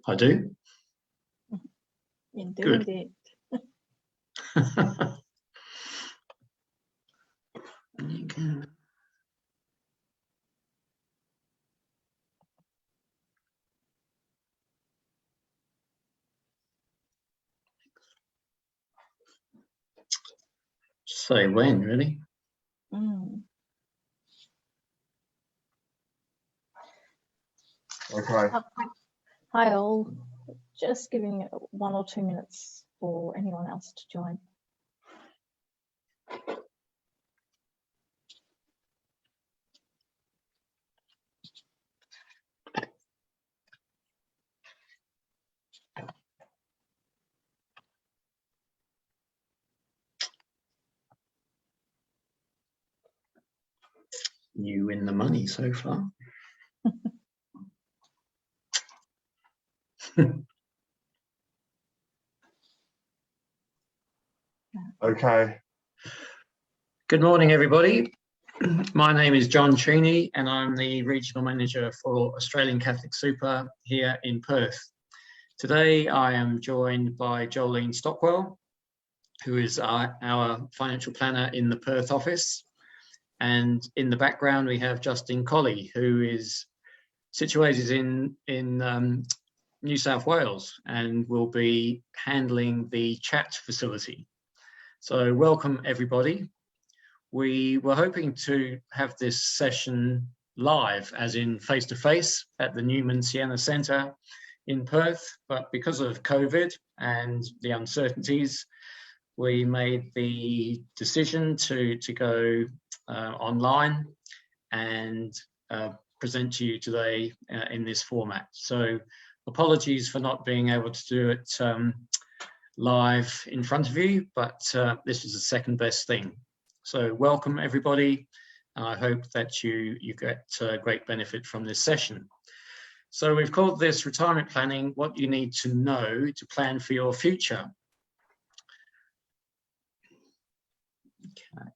I do. Indeed. Good. You can. Say when, really. Okay. Hi all. Just giving 1 or 2 minutes for anyone else to join. You win the money so far. Okay. Good morning, everybody. My name is John Cheney, and I'm the Regional Manager for Australian Catholic Super here in Perth. Today, I am joined by Jolene Stockwell, who is our financial planner in the Perth office. And in the background, we have Justine Colley, who is situated in New South Wales and will be handling the chat facility. So welcome, everybody. We were hoping to have this session live, as in face-to-face at the Newman Sienna Centre in Perth, but because of COVID and the uncertainties, we made the decision to go online and present to you today in this format. So apologies for not being able to do it live in front of you, but this is the second best thing. So welcome, everybody. I hope that you get great benefit from this session. So we've called this Retirement Planning, What You Need to Know to Plan for Your Future. Okay.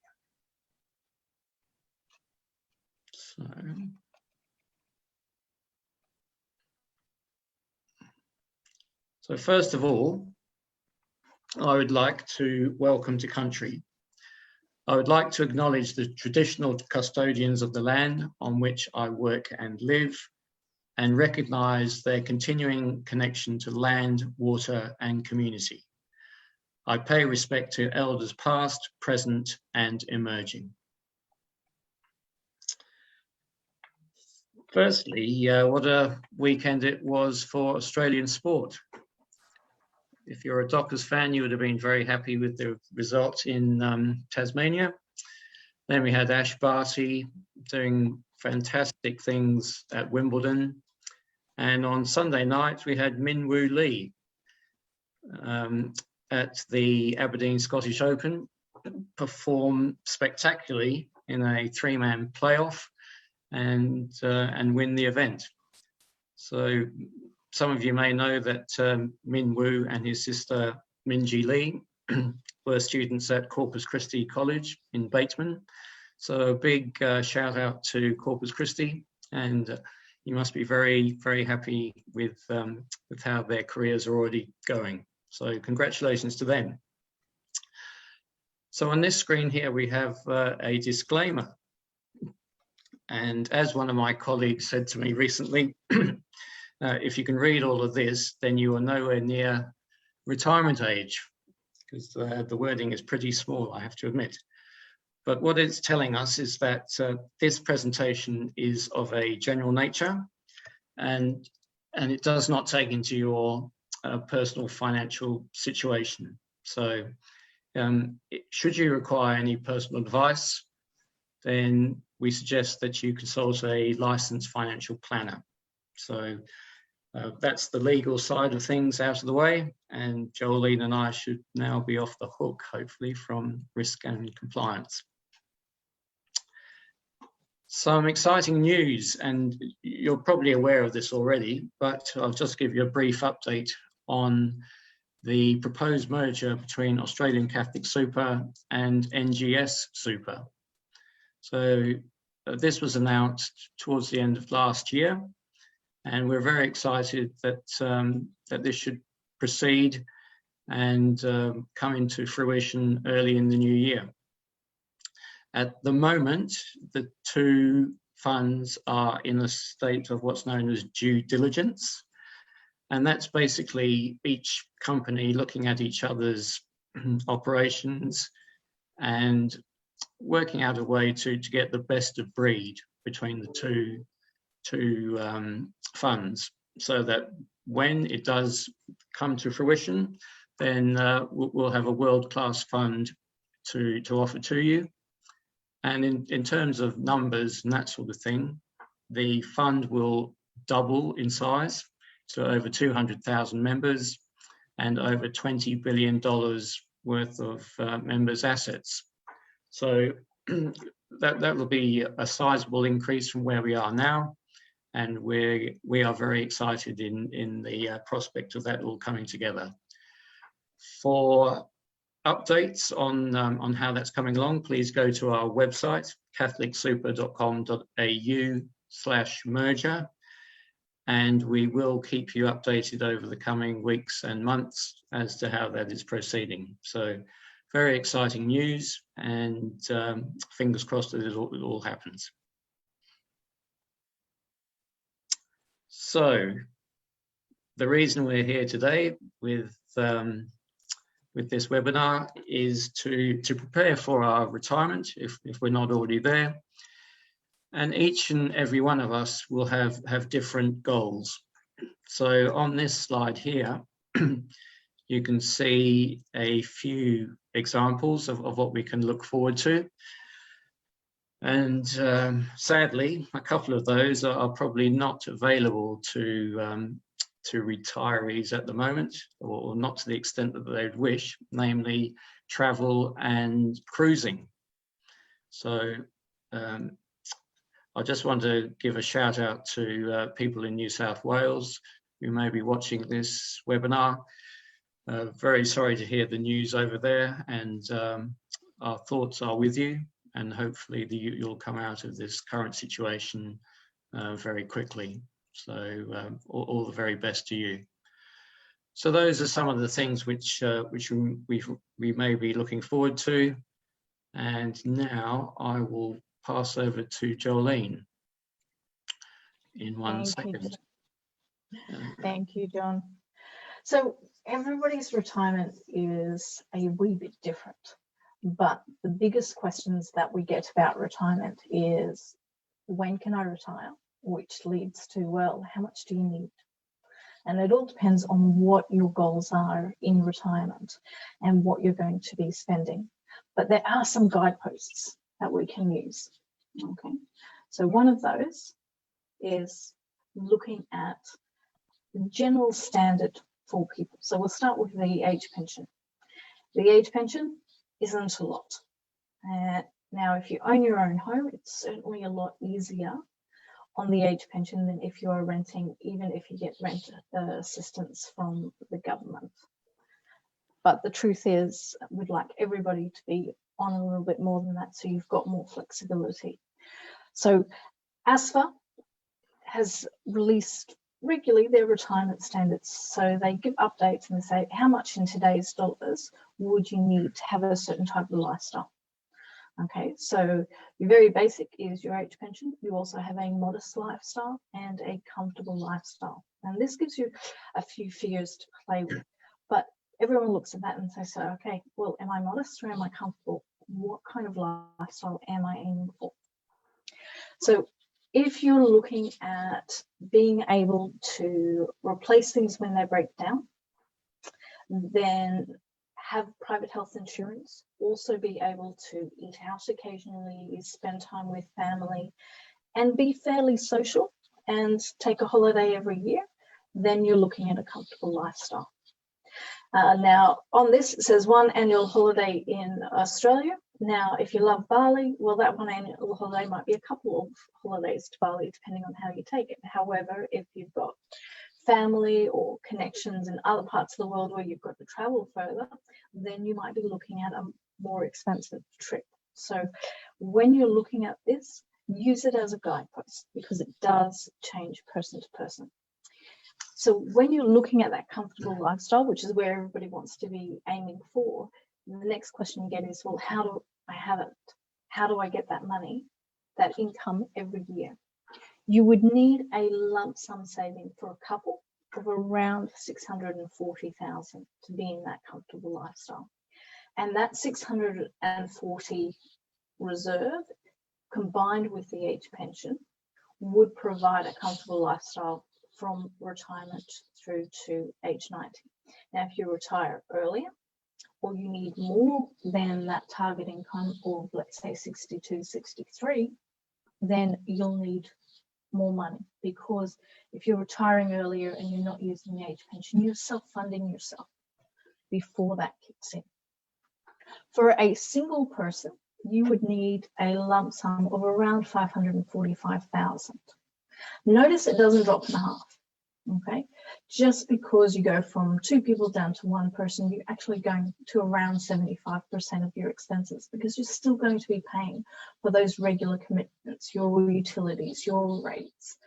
So first of all, I would like to welcome to country. I would like to acknowledge the traditional custodians of the land on which I work and live, and recognise their continuing connection to land, water, and community. I pay respect to elders past, present, and emerging. Firstly, what a weekend it was for Australian sport. If you're a Dockers fan, you would have been very happy with the result in Tasmania. Then we had Ash Barty doing fantastic things at Wimbledon. And on Sunday night, we had Min Woo Lee at the Aberdeen Scottish Open, perform spectacularly in a 3-man playoff and win the event. So some of you may know that Min Woo and his sister Minji Lee were students at Corpus Christi College in Bateman. So a big shout out to Corpus Christi, and you must be very, very happy with how their careers are already going. So congratulations to them. So on this screen here, we have a disclaimer. And as one of my colleagues said to me recently, if you can read all of this, then you are nowhere near retirement age, because the wording is pretty small, I have to admit. But what it's telling us is that this presentation is of a general nature, and it does not take into your personal financial situation. So should you require any personal advice, then we suggest that you consult a licensed financial planner. So that's the legal side of things out of the way, and Jolene and I should now be off the hook, hopefully, from risk and compliance. Some exciting news, and you're probably aware of this already, but I'll just give you a brief update on the proposed merger between Australian Catholic Super and NGS Super. So this was announced towards the end of last year, and we're very excited that that this should proceed and come into fruition early in the new year. At the moment, the two funds are in a state of what's known as due diligence, and that's basically each company looking at each other's operations and working out a way to get the best of breed between the two funds, so that when it does come to fruition, then we'll have a world-class fund to offer to you. And in terms of numbers and that sort of thing, the fund will double in size to over 200,000 members and over $20 billion worth of members' assets. So that will be a sizable increase from where we are now, and we are very excited in the prospect of that all coming together. For updates on how that's coming along, please go to our website, catholicsuper.com.au/merger, and we will keep you updated over the coming weeks and months as to how that is proceeding. So very exciting news, and fingers crossed that it all happens. So the reason we're here today with this webinar is to prepare for our retirement, if we're not already there. And each and every one of us will have different goals. So on this slide here, you can see a few examples of what we can look forward to. And sadly, a couple of those are probably not available to retirees at the moment, or not to the extent that they'd wish, namely travel and cruising. So I just want to give a shout out to people in New South Wales who may be watching this webinar. Very sorry to hear the news over there, and our thoughts are with you, and hopefully you'll come out of this current situation very quickly. So all the very best to you. So those are some of the things which we may be looking forward to. And now I will pass over to Jolene in one second. Thank you, John. So everybody's retirement is a wee bit different, but the biggest questions that we get about retirement is, when can I retire? Which leads to, well, how much do you need? And it all depends on what your goals are in retirement and what you're going to be spending. But there are some guideposts that we can use. Okay, so one of those is looking at the general standard for people. So we'll start with the age pension. The age pension isn't a lot. Now, if you own your own home, it's certainly a lot easier on the age pension than if you are renting, even if you get rent assistance from the government. But the truth is, we'd like everybody to be on a little bit more than that, so you've got more flexibility. So ASFA has released regularly their retirement standards. So they give updates and they say, how much in today's dollars would you need to have a certain type of lifestyle? Okay, so your very basic is your age pension. You also have a modest lifestyle and a comfortable lifestyle. And this gives you a few figures to play with. But everyone looks at that and says, so, okay, well, am I modest or am I comfortable? What kind of lifestyle am I aiming for? So if you're looking at being able to replace things when they break down, then have private health insurance, also be able to eat out occasionally, spend time with family, and be fairly social and take a holiday every year, then you're looking at a comfortable lifestyle. Now, on this, it says 1 annual holiday in Australia. Now, if you love Bali, well, that 1 annual holiday might be a couple of holidays to Bali, depending on how you take it. However, if you've got family or connections in other parts of the world where you've got to travel further, then you might be looking at a more expensive trip. So when you're looking at this, use it as a guidepost because it does change person to person. So when you're looking at that comfortable lifestyle, which is where everybody wants to be aiming for, the next question you get is, well, how do I have it? How do I get that money, that income every year? You would need a lump sum saving for a couple of around 640,000 to be in that comfortable lifestyle. And that 640 reserve combined with the age pension would provide a comfortable lifestyle from retirement through to age 90. Now, if you retire earlier or you need more than that target income of, let's say, 62, 63, then you'll need more money, because if you're retiring earlier and you're not using the age pension, you're self-funding yourself before that kicks in. For a single person, you would need a lump sum of around 545,000. Notice it doesn't drop in half, okay? Just because you go from 2 people down to 1 person, you're actually going to around 75% of your expenses, because you're still going to be paying for those regular commitments, your utilities, your rates,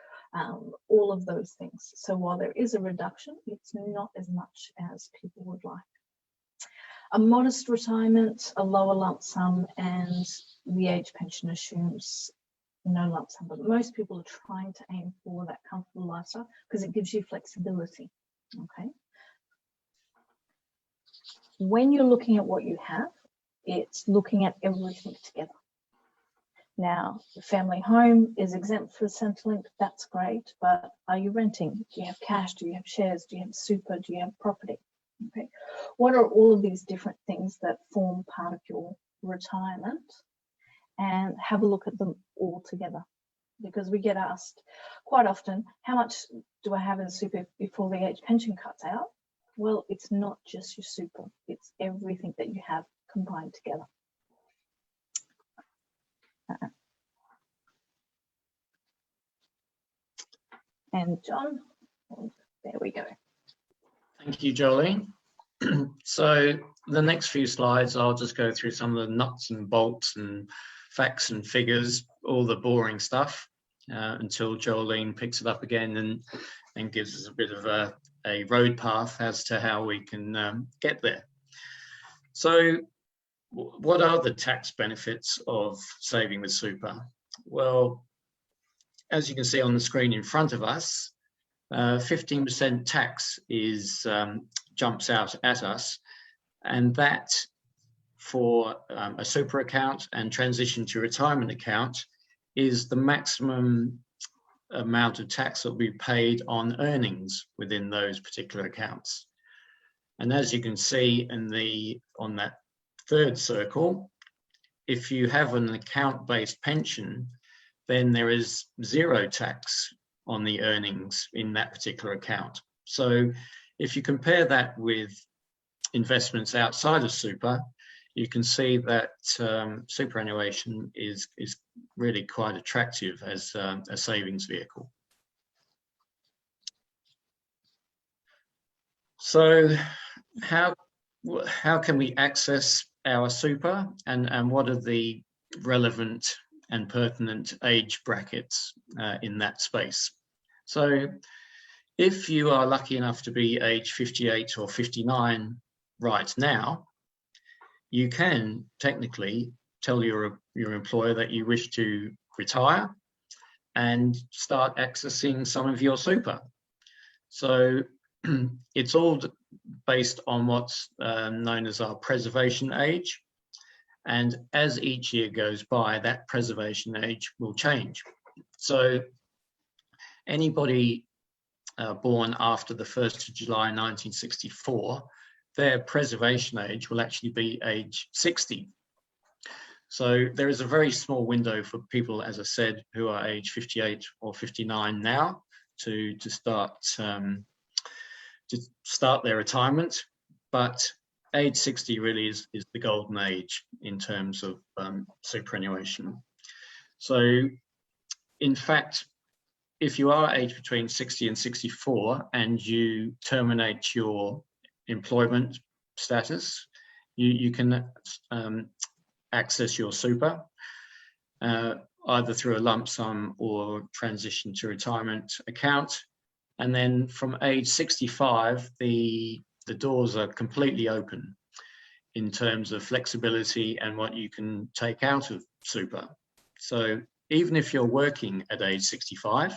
all of those things. So while there is a reduction, it's not as much as people would like. A modest retirement, a lower lump sum, and the age pension assumes no lump sum, but most people are trying to aim for that comfortable lifestyle because it gives you flexibility, okay? When you're looking at what you have, it's looking at everything together. Now, the family home is exempt for Centrelink, that's great, but are you renting? Do you have cash? Do you have shares? Do you have super? Do you have property? Okay, what are all of these different things that form part of your retirement? And have a look at them all together, because we get asked quite often, how much do I have in super before the age pension cuts out? Well, it's not just your super, it's everything that you have combined together. And John, there we go. Thank you, Jolene. So the next few slides, I'll just go through some of the nuts and bolts and facts and figures, all the boring stuff, until Jolene picks it up again and gives us a bit of a road path as to how we can get there. So what are the tax benefits of saving with super? Well, as you can see on the screen in front of us, 15% tax is jumps out at us, and that for a super account and transition to retirement account is the maximum amount of tax that will be paid on earnings within those particular accounts. And as you can see on that third circle, if you have an account-based pension, then there is 0 tax on the earnings in that particular account. So if you compare that with investments outside of super, you can see that superannuation is really quite attractive as a savings vehicle. So how can we access our super, and what are the relevant and pertinent age brackets in that space? So if you are lucky enough to be age 58 or 59 right now, you can technically tell your employer that you wish to retire and start accessing some of your super. So it's all based on what's known as our preservation age. And as each year goes by, that preservation age will change. So anybody born after the 1st of July 1964, their preservation age will actually be age 60. So there is a very small window for people, as I said, who are age 58 or 59 now to start their retirement, but age 60 really is the golden age in terms of superannuation. So in fact, if you are aged between 60 and 64 and you terminate your employment status, you can access your super. either through a lump sum or transition to retirement account. And then from age 65, the doors are completely open in terms of flexibility and what you can take out of super. So even if you're working at age 65,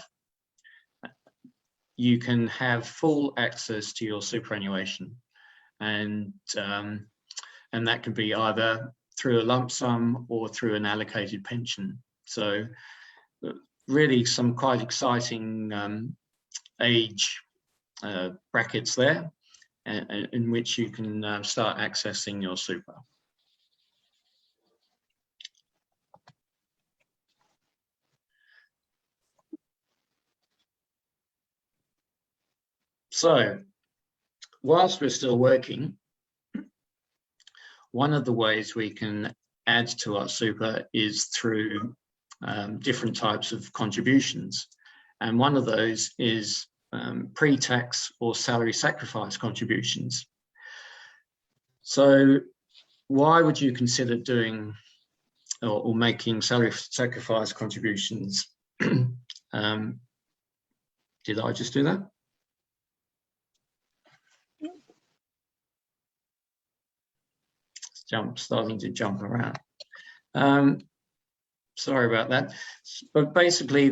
you can have full access to your superannuation, and that can be either through a lump sum or through an allocated pension. So really some quite exciting age brackets there, in which you can start accessing your super. So whilst we're still working, one of the ways we can add to our super is through different types of contributions. And one of those is pre-tax or salary sacrifice contributions. So why would you consider doing or making salary sacrifice contributions? Did I just do that? Starting to jump around. Sorry about that. But basically,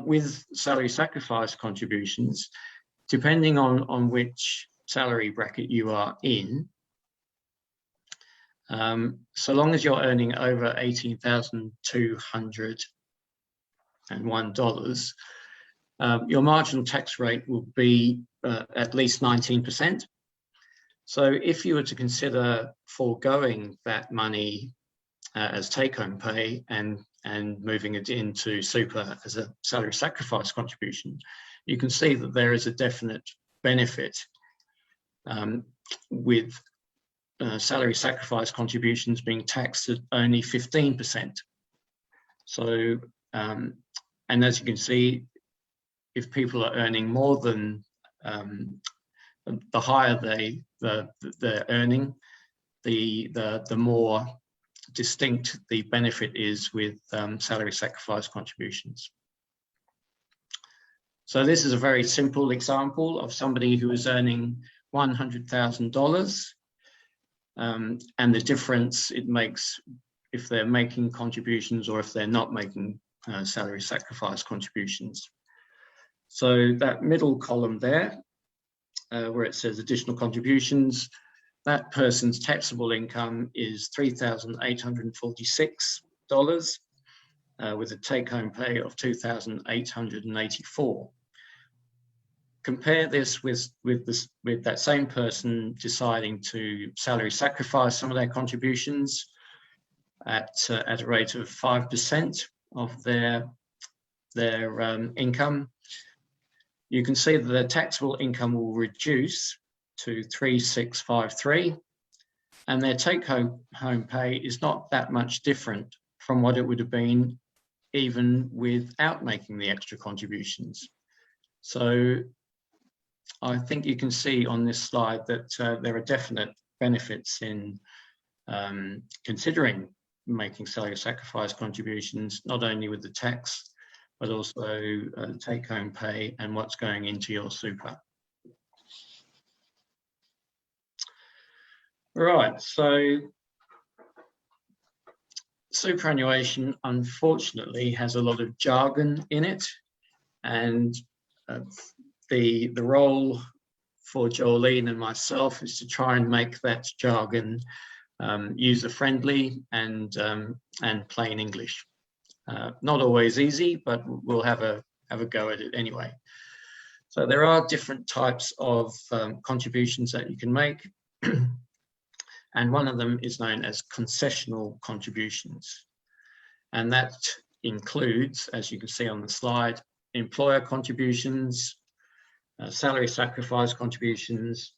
with salary sacrifice contributions, depending on which salary bracket you are in, so long as you're earning over $18,201, your marginal tax rate will be at least 19%. So if you were to consider foregoing that money as take-home pay and moving it into super as a salary sacrifice contribution, you can see that there is a definite benefit with salary sacrifice contributions being taxed at only 15%. So, and as you can see, if people are earning more than the higher they're earning, the more distinct the benefit is with salary sacrifice contributions. So this is a very simple example of somebody who is earning $100,000, and the difference it makes if they're making contributions or if they're not making salary sacrifice contributions. So that middle column there, where it says additional contributions, that person's taxable income is $3,846 with a take-home pay of $2,884. Compare this with that same person deciding to salary sacrifice some of their contributions at a rate of 5% of their income. You can see that their taxable income will reduce to $3,653, and their take-home pay is not that much different from what it would have been even without making the extra contributions. So I think you can see on this slide that there are definite benefits in considering making salary sacrifice contributions, not only with the tax, but also take-home pay and what's going into your super. Right, so superannuation unfortunately has a lot of jargon in it, and the role for Jolene and myself is to try and make that jargon user-friendly and plain English. Not always easy, but we'll have a go at it anyway. So there are different types of contributions that you can make, and one of them is known as concessional contributions, and that includes, as you can see on the slide, employer contributions, salary sacrifice contributions,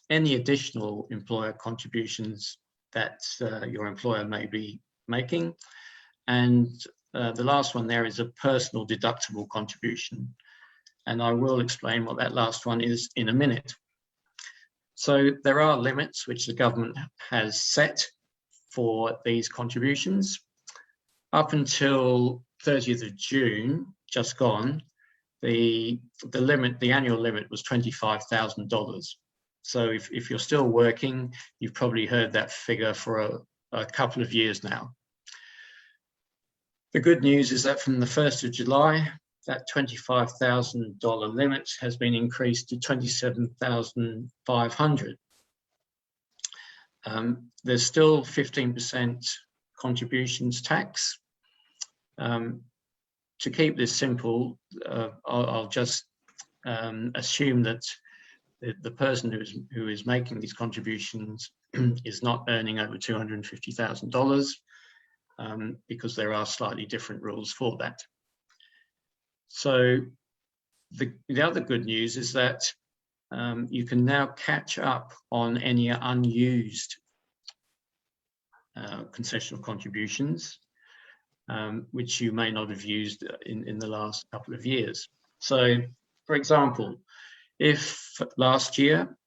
any additional employer contributions that your employer may be making, and the last one there is a personal deductible contribution, and I will explain what that last one is in a minute. So there are limits which the government has set for these contributions. up until 30th of June, just gone, the annual limit was $25,000. So if you're still working, you've probably heard that figure for a couple of years now. The good news is that from the 1st of July, that $25,000 limit has been increased to $27,500. There's still 15% contributions tax. To keep this simple, I'll just assume that the person who is making these contributions is not earning over $250,000, because there are slightly different rules for that. So the other good news is that you can now catch up on any unused concessional contributions, which you may not have used in the last couple of years. So, for example, if last year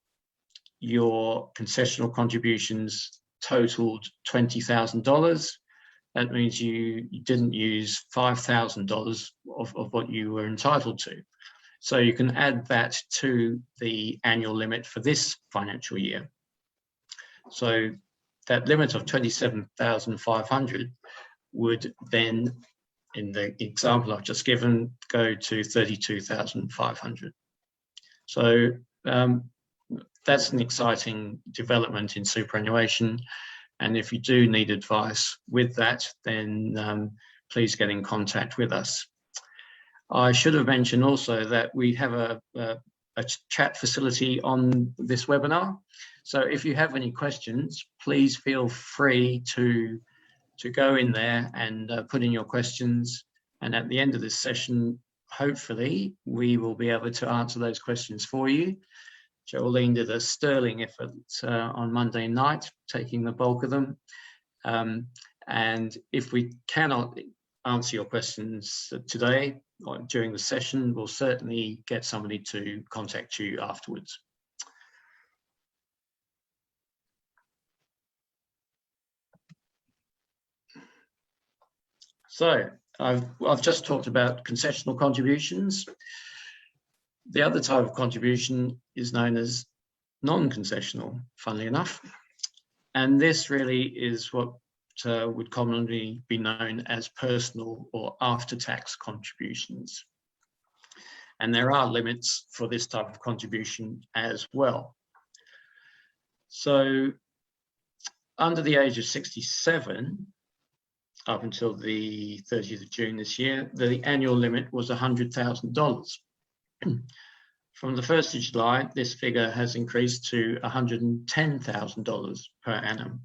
your concessional contributions totaled $20,000, that means you didn't use $5,000 of what you were entitled to. So you can add that to the annual limit for this financial year. So that limit of $27,500 would then, in the example I've just given, go to $32,500. So that's an exciting development in superannuation. And if you do need advice with that, then please get in contact with us. I should have mentioned also that we have a chat facility on this webinar. So if you have any questions, please feel free to go in there and put in your questions. And at the end of this session, hopefully, we will be able to answer those questions for you. Jolene did a sterling effort on Monday night, taking the bulk of them. And if we cannot answer your questions today or during the session, we'll certainly get somebody to contact you afterwards. So I've just talked about concessional contributions. The other type of contribution is known as non-concessional, funnily enough. And this really is what would commonly be known as personal or after-tax contributions. And there are limits for this type of contribution as well. So under the age of 67, up until the 30th of June this year, the annual limit was $100,000. From the 1st of July, this figure has increased to $110,000 per annum.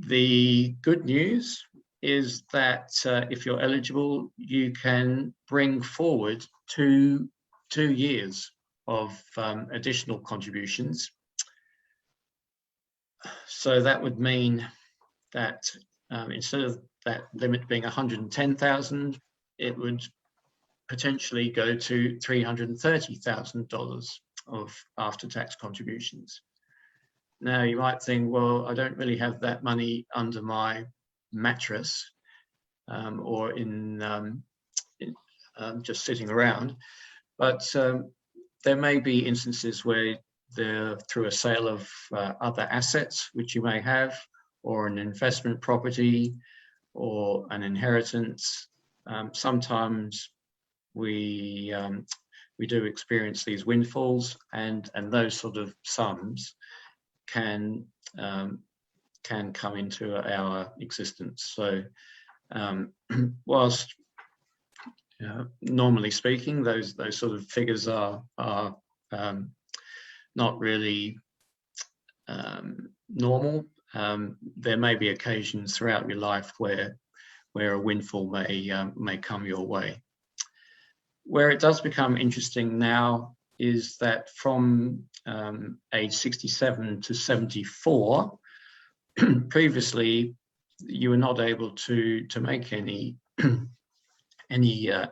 The good news is that if you're eligible, you can bring forward two years of additional contributions. So that would mean that instead of that limit being $110,000, it would potentially go to $330,000 of after-tax contributions. Now you might think, well, I don't really have that money under my mattress or in just sitting around, but there may be instances where through a sale of other assets which you may have, or an investment property, or an inheritance. Sometimes we do experience these windfalls, and those sort of sums can come into our existence. So whilst normally speaking, those sort of figures are not really normal, there may be occasions throughout your life where a windfall may come your way. Where it does become interesting now is that from age 67 to 74, previously you were not able to make any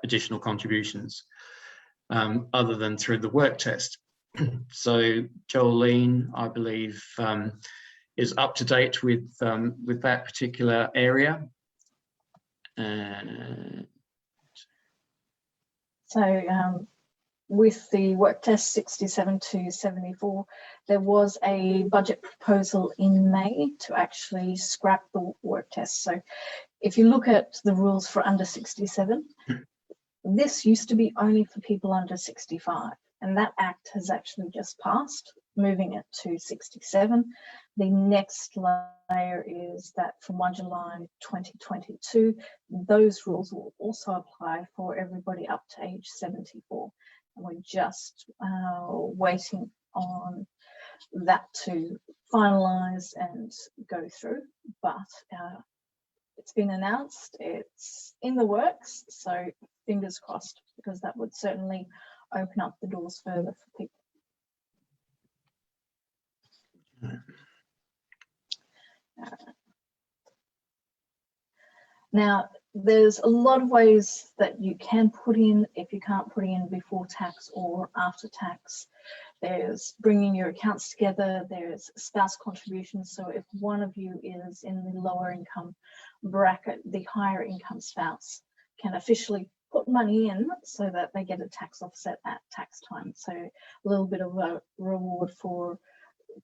additional contributions other than through the work test. So Jolene, I believe is up to date with that particular area. With the work test 67 to 74, there was a budget proposal in May to actually scrap the work test. So if you look at the rules for under 67, this used to be only for people under 65, and that act has actually just passed, moving it to 67. The next layer is that from 1 July 2022, those rules will also apply for everybody up to age 74. And we're just waiting on that to finalise and go through, but it's been announced, it's in the works, so fingers crossed, because that would certainly open up the doors further for people. Now, there's a lot of ways that you can put in if you can't put in before tax or after tax. There's bringing your accounts together, there's spouse contributions. So if one of you is in the lower income bracket, the higher income spouse can officially put money in so that they get a tax offset at tax time. So a little bit of a reward for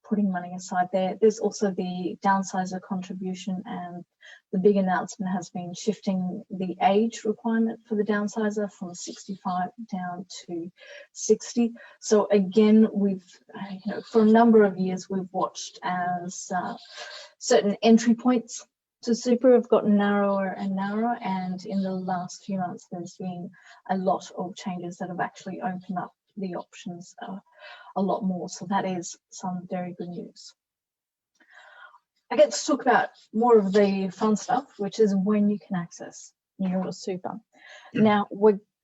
putting money aside there. There's also the Downsizer Contribution, and the big announcement has been shifting the age requirement for the downsizer from 65 down to 60. So again, we've, for a number of years, we've watched as certain entry points to super have gotten narrower and narrower, and in the last few months there's been a lot of changes that have actually opened up the options a lot more. So that is some very good news. I get to talk about more of the fun stuff, which is when you can access your super. Now,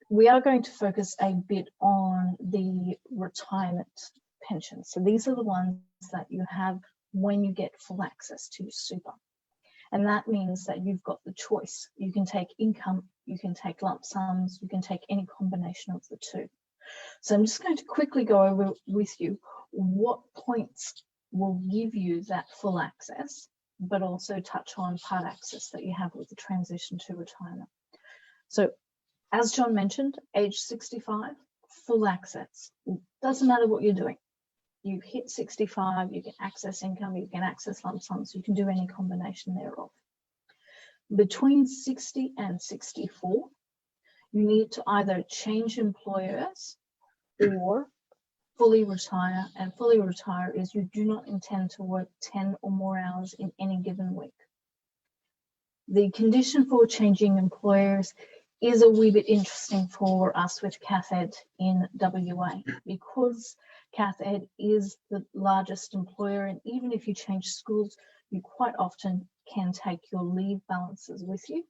we are going to focus a bit on the retirement pensions. So these are the ones that you have when you get full access to your super. And that means that you've got the choice. You can take income, you can take lump sums, you can take any combination of the two. So I'm just going to quickly go over with you what points will give you that full access, but also touch on part access that you have with the transition to retirement. So as John mentioned, age 65, full access. Doesn't matter what you're doing. You hit 65, you can access income, you can access lump sums, you can do any combination thereof. Between 60 and 64, you need to either change employers or fully retire, and fully retire is you do not intend to work 10 or more hours in any given week. The condition for changing employers is a wee bit interesting for us with CathEd in WA, because CathEd is the largest employer, and even if you change schools, you quite often can take your leave balances with you.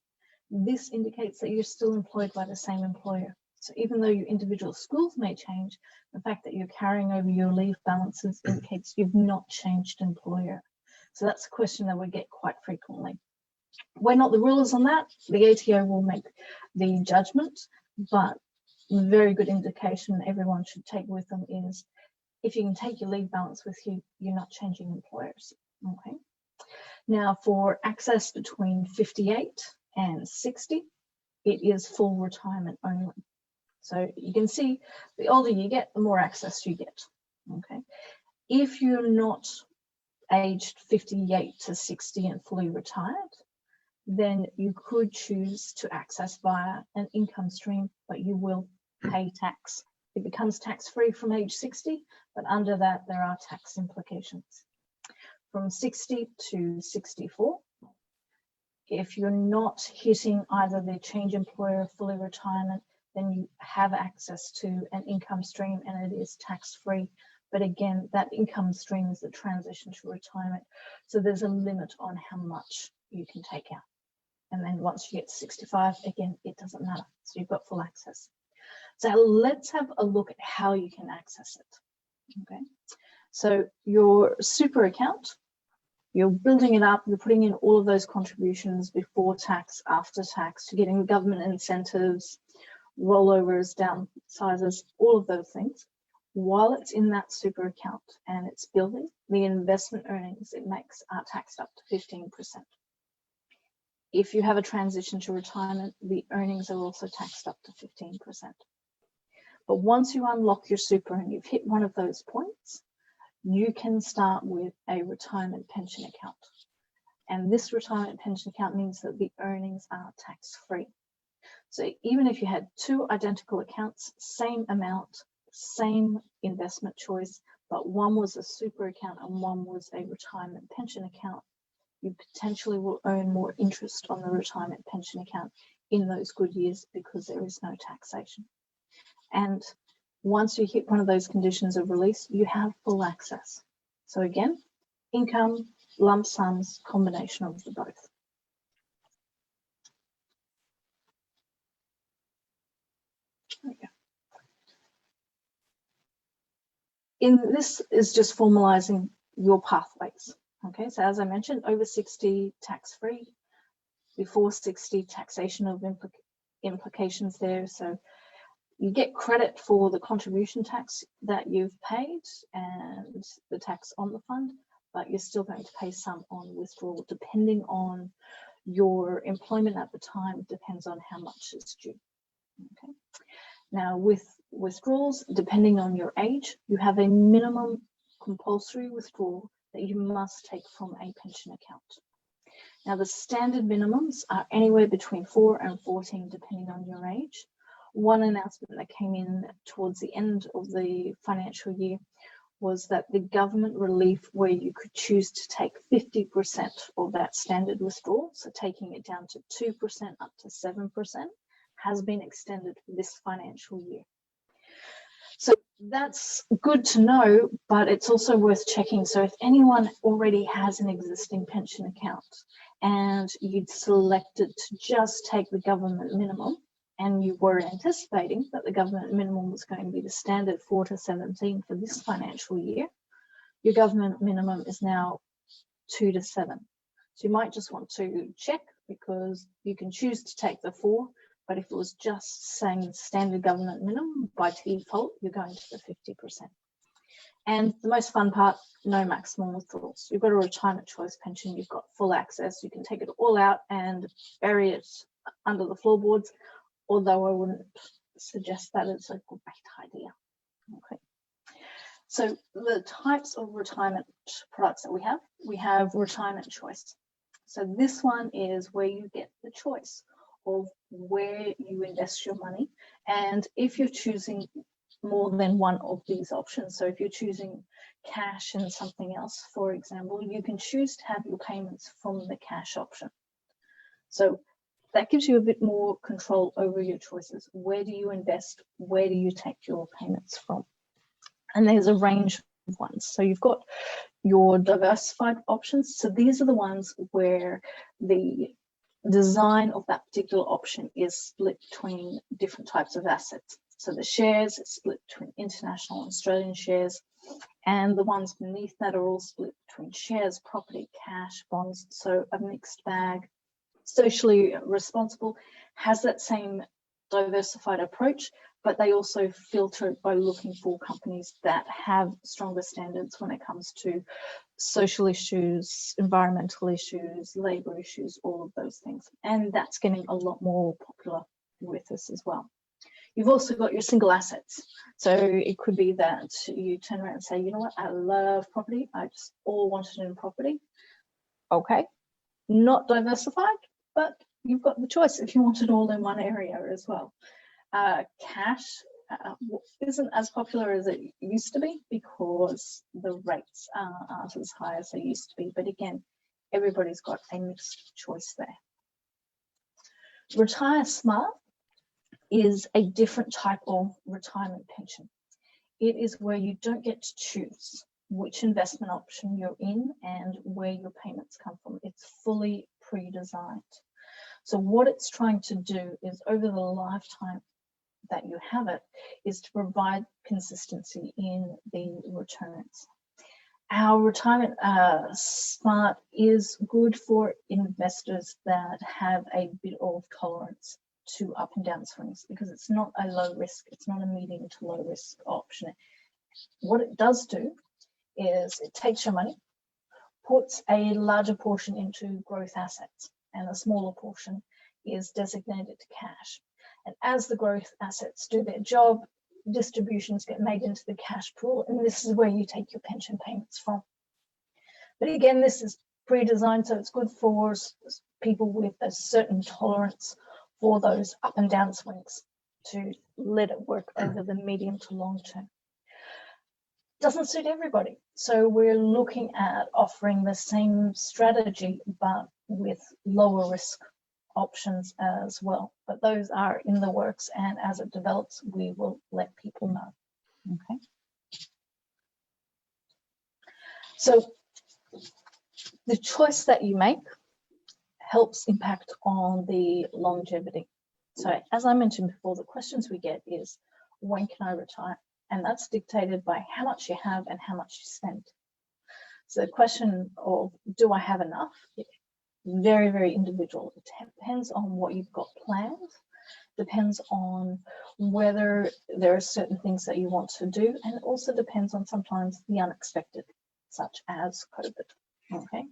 This indicates that you're still employed by the same employer. So even though your individual schools may change, the fact that you're carrying over your leave balances indicates you've not changed employer. So that's a question that we get quite frequently. We're not the rulers on that. The ATO will make the judgment, but a very good indication everyone should take with them is if you can take your leave balance with you, you're not changing employers. Okay. Now for access between 58 and 60, it is full retirement only. So you can see the older you get, the more access you get. Okay. If you're not aged 58 to 60 and fully retired, then you could choose to access via an income stream, but you will pay tax. It becomes tax-free from age 60, but under that there are tax implications. From 60 to 64, if you're not hitting either the change employer or fully retirement, then you have access to an income stream and it is tax-free. But again, that income stream is the transition to retirement. So there's a limit on how much you can take out. And then once you get to 65, again, it doesn't matter. So you've got full access. So let's have a look at how you can access it. Okay. So your super account, you're building it up, you're putting in all of those contributions before tax, after tax, you're getting government incentives, rollovers, downsizers, all of those things. while it's in that super account and it's building, the investment earnings it makes are taxed up to 15%. If you have a transition to retirement, the earnings are also taxed up to 15%. But once you unlock your super and you've hit one of those points, you can start with a retirement pension account. And this retirement pension account means that the earnings are tax-free. So even if you had two identical accounts, same amount, same investment choice, but one was a super account and one was a retirement pension account, you potentially will earn more interest on the retirement pension account in those good years because there is no taxation. And once you hit one of those conditions of release, you have full access. So again, income, lump sums, combination of the both. This is just formalizing your pathways. Okay, so as I mentioned, over 60 tax-free, before 60 taxation of implications there. So you get credit for the contribution tax that you've paid and the tax on the fund, but you're still going to pay some on withdrawal depending on your employment at the time. It depends on how much is due. Okay. Now with withdrawals, depending on your age, you have a minimum compulsory withdrawal that you must take from a pension account. Now the standard minimums are anywhere between 4 and 14 depending on your age. One announcement that came in towards the end of the financial year was that the government relief where you could choose to take 50% of that standard withdrawal, so taking it down to 2% up to 7%, has been extended for this financial year. So that's good to know, but it's also worth checking. So if anyone already has an existing pension account and you'd selected to just take the government minimum, and you were anticipating that the government minimum was going to be the standard 4 to 17 for this financial year, your government minimum is now 2 to 7. So you might just want to check, because you can choose to take the 4, but if it was just saying standard government minimum, by default, you're going to the 50%. And the most fun part, no maximum withdrawals. You've got a retirement choice pension, you've got full access, you can take it all out and bury it under the floorboards, although I wouldn't suggest that it's a great idea. Okay. So the types of retirement products that we have retirement choice. So this one is where you get the choice of where you invest your money. And if you're choosing more than one of these options, so if you're choosing cash and something else, for example, you can choose to have your payments from the cash option. So that gives you a bit more control over your choices. Where do you invest? Where do you take your payments from? And there's a range of ones. So you've got your diversified options. So these are the ones where the design of that particular option is split between different types of assets. So the shares is split between international and Australian shares, and the ones beneath that are all split between shares, property, cash, bonds. So a mixed bag. Socially responsible has that same diversified approach, but they also filter it by looking for companies that have stronger standards when it comes to social issues, environmental issues, labor issues, all of those things. And that's getting a lot more popular with us as well. You've also got your single assets. So it could be that you turn around and say, you know what, I love property. I just all want it in property. Okay, not diversified, but you've got the choice if you want it all in one area as well. Cash isn't as popular as it used to be because the rates aren't as high as they used to be. But again, everybody's got a mixed choice there. Retire Smart is a different type of retirement pension. It is where you don't get to choose which investment option you're in and where your payments come from. It's fully pre-designed. So what it's trying to do is, over the lifetime that you have it, is to provide consistency in the returns. Our Retirement Smart is good for investors that have a bit of tolerance to up and down swings, because it's not a low risk, it's not a medium to low risk option. What it does do is it takes your money, puts a larger portion into growth assets, and a smaller portion is designated to cash. And as the growth assets do their job, distributions get made into the cash pool, and this is where you take your pension payments from. But again, this is pre-designed, so it's good for people with a certain tolerance for those up and down swings to let it work over the medium to long term. Doesn't suit everybody, so we're looking at offering the same strategy but with lower risk options as well. But those are in the works, and as it develops, we will let people know. Okay. So the choice that you make helps impact on the longevity. So as I mentioned before, the questions we get is, when can I retire? And that's dictated by how much you have and how much you spend. So the question of, do I have enough? Very, very individual. It depends on what you've got planned, depends on whether there are certain things that you want to do, and it also depends on sometimes the unexpected, such as COVID. Okay,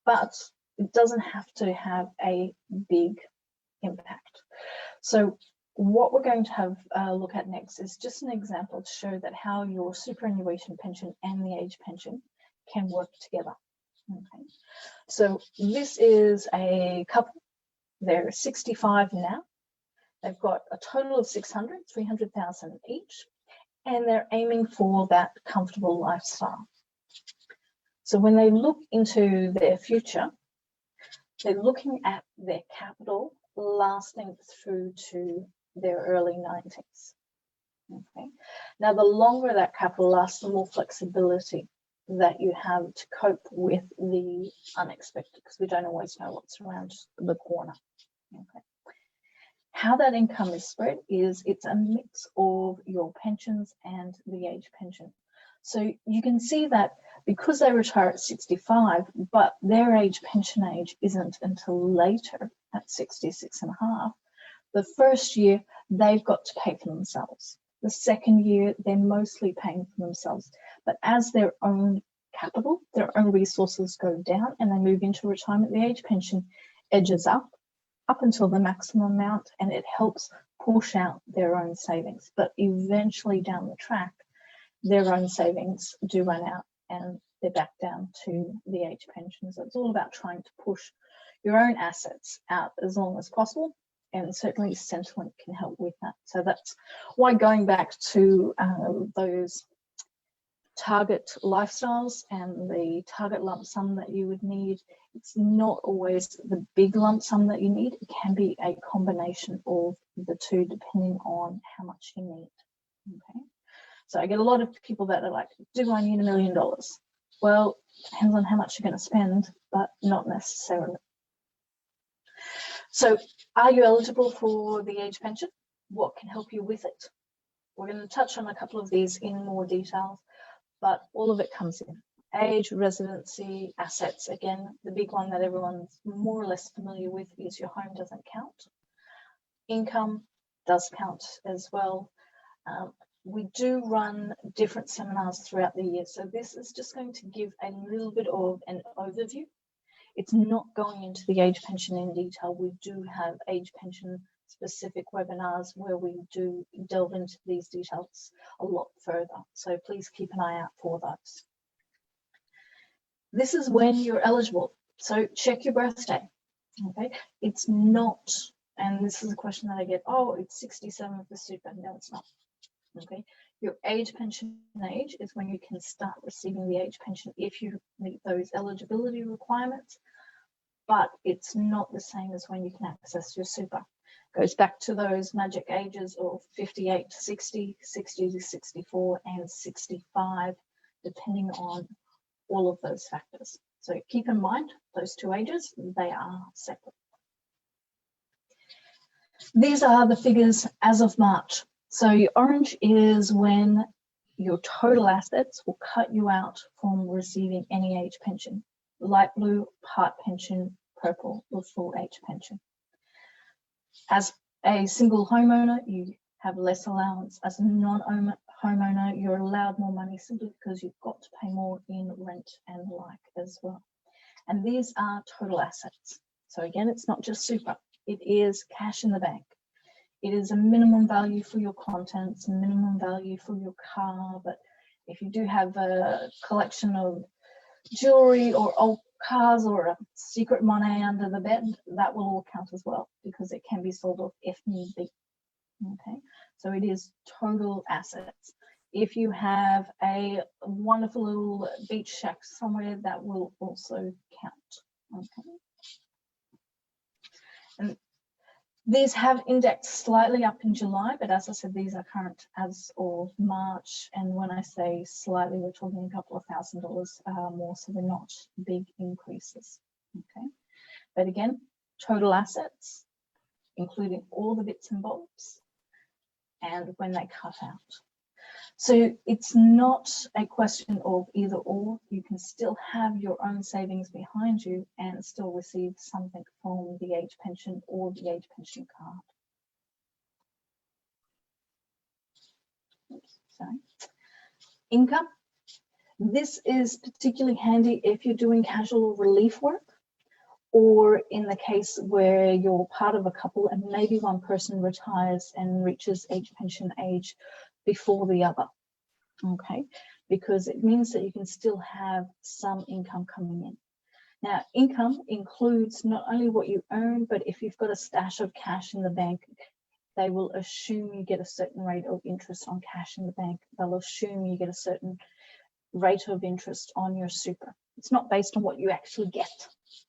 but it doesn't have to have a big impact. So what we're going to have a look at next is just an example to show that how your superannuation pension and the age pension can work together. Okay, so this is a couple. They're 65 now. They've got a total of 300,000 each, and they're aiming for that comfortable lifestyle. So when they look into their future, they're looking at their capital lasting through to their early 90s. Okay. Now, the longer that capital lasts, the more flexibility that you have to cope with the unexpected, because we don't always know what's around the corner. Okay. How that income is spread is it's a mix of your pensions and the age pension. So you can see that because they retire at 65, but their age pension age isn't until later at 66 and a half, the first year they've got to pay for themselves. The second year, they're mostly paying for themselves. But as their own capital, their own resources go down and they move into retirement, the age pension edges up until the maximum amount, and it helps push out their own savings. But eventually down the track, their own savings do run out and they're back down to the age pension. So it's all about trying to push your own assets out as long as possible, and certainly Centrelink can help with that. So that's why going back to those target lifestyles and the target lump sum that you would need, it's not always the big lump sum that you need. It can be a combination of the two depending on how much you need. Okay. So I get a lot of people that are like, do I need $1 million? Well, depends on how much you're going to spend, but not necessarily. So are you eligible for the age pension? What can help you with it? We're going to touch on a couple of these in more detail, but all of it comes in. Age, residency, assets. Again, the big one that everyone's more or less familiar with is your home doesn't count. Income does count as well. We do run different seminars throughout the year, so this is just going to give a little bit of an overview. It's not going into the age pension in detail. We do have age pension specific webinars where we do delve into these details a lot further, so please keep an eye out for those. This is when you're eligible, so check your birthday. Okay, it's not, and this is a question that I get, oh, it's 67 for super. No, it's not. Okay, your age pension age is when you can start receiving the age pension if you meet those eligibility requirements, but it's not the same as when you can access your super. It goes back to those magic ages of 58 to 60, 60 to 64, and 65, depending on all of those factors. So keep in mind those two ages, they are separate. These are the figures as of March. So your orange is when your total assets will cut you out from receiving any age pension. Light blue, part pension, purple, the full age pension. As a single homeowner, you have less allowance. As a non-homeowner, homeowner, you're allowed more money simply because you've got to pay more in rent and the like as well. And these are total assets. So again, it's not just super, it is cash in the bank. It is a minimum value for your contents, minimum value for your car, but if you do have a collection of jewelry or old cars or a secret money under the bed, that will all count as well because it can be sold off if need be. Okay, so it is total assets. If you have a wonderful little beach shack somewhere, that will also count. Okay, and these have indexed slightly up in July, but as I said, these are current as of March. And when I say slightly, we're talking a couple of $1,000 more, so they're not big increases. Okay, but again, total assets, including all the bits and bobs, and when they cut out. So it's not a question of either or. You can still have your own savings behind you and still receive something from the age pension or the age pension card. Oops, sorry. Income. This is particularly handy if you're doing casual relief work, or in the case where you're part of a couple and maybe one person retires and reaches age pension age before the other. Okay, because it means that you can still have some income coming in. Now, income includes not only what you earn, but if you've got a stash of cash in the bank, they will assume you get a certain rate of interest on cash in the bank. They'll assume you get a certain rate of interest on your super. It's not based on what you actually get,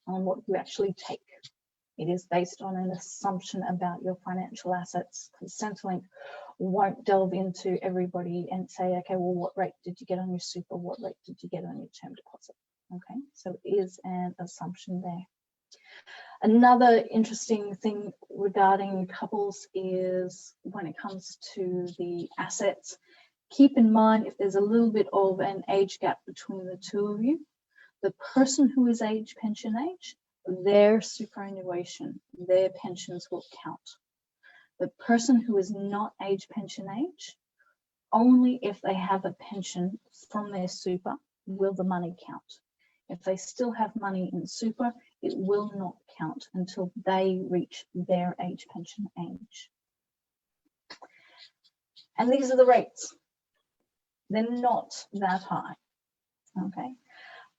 on what you actually take. It is based on an assumption about your financial assets, because Centrelink won't delve into everybody and say, okay, well, what rate did you get on your super? What rate did you get on your term deposit? Okay, so it is an assumption there. Another interesting thing regarding couples is when it comes to the assets, keep in mind if there's a little bit of an age gap between the two of you, the person who is age pension age, their superannuation, their pensions will count. The person who is not age pension age, only if they have a pension from their super will the money count. If they still have money in super, it will not count until they reach their age pension age. And these are the rates. They're not that high. Okay.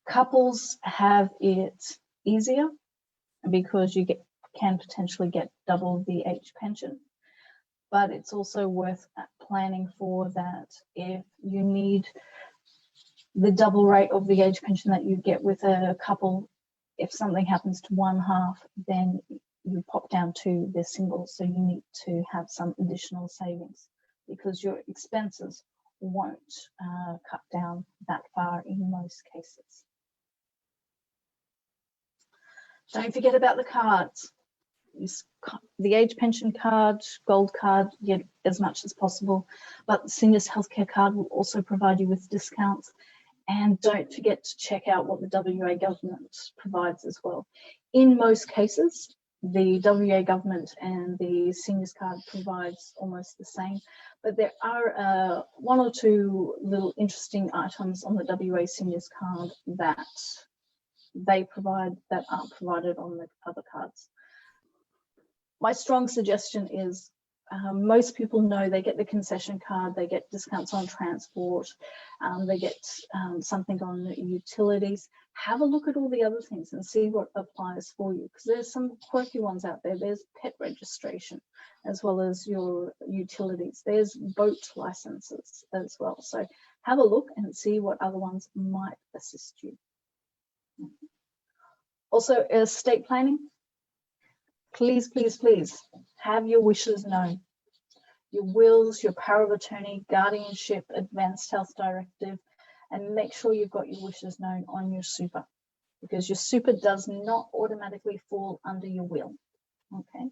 Couples have it easier because you can potentially get double the age pension, but it's also worth planning for that. If you need the double rate of the age pension that you get with a couple, if something happens to one half, then you pop down to the single, so you need to have some additional savings because your expenses won't cut down that far in most cases. Don't forget about the cards. The age pension card, gold card, get as much as possible, but the seniors healthcare card will also provide you with discounts. And don't forget to check out what the WA government provides as well. In most cases, the WA government and the seniors card provides almost the same, but there are one or two little interesting items on the WA seniors card that they provide that aren't provided on the other cards. My strong suggestion is most people know they get the concession card, they get discounts on transport, they get something on utilities. Have a look at all the other things and see what applies for you, because there's some quirky ones out there. There's pet registration as well as your utilities. There's boat licenses as well. So have a look and see what other ones might assist you. Also, estate planning. Please, please, please have your wishes known. Your wills, your power of attorney, guardianship, advanced health directive, and make sure you've got your wishes known on your super, because your super does not automatically fall under your will. Okay,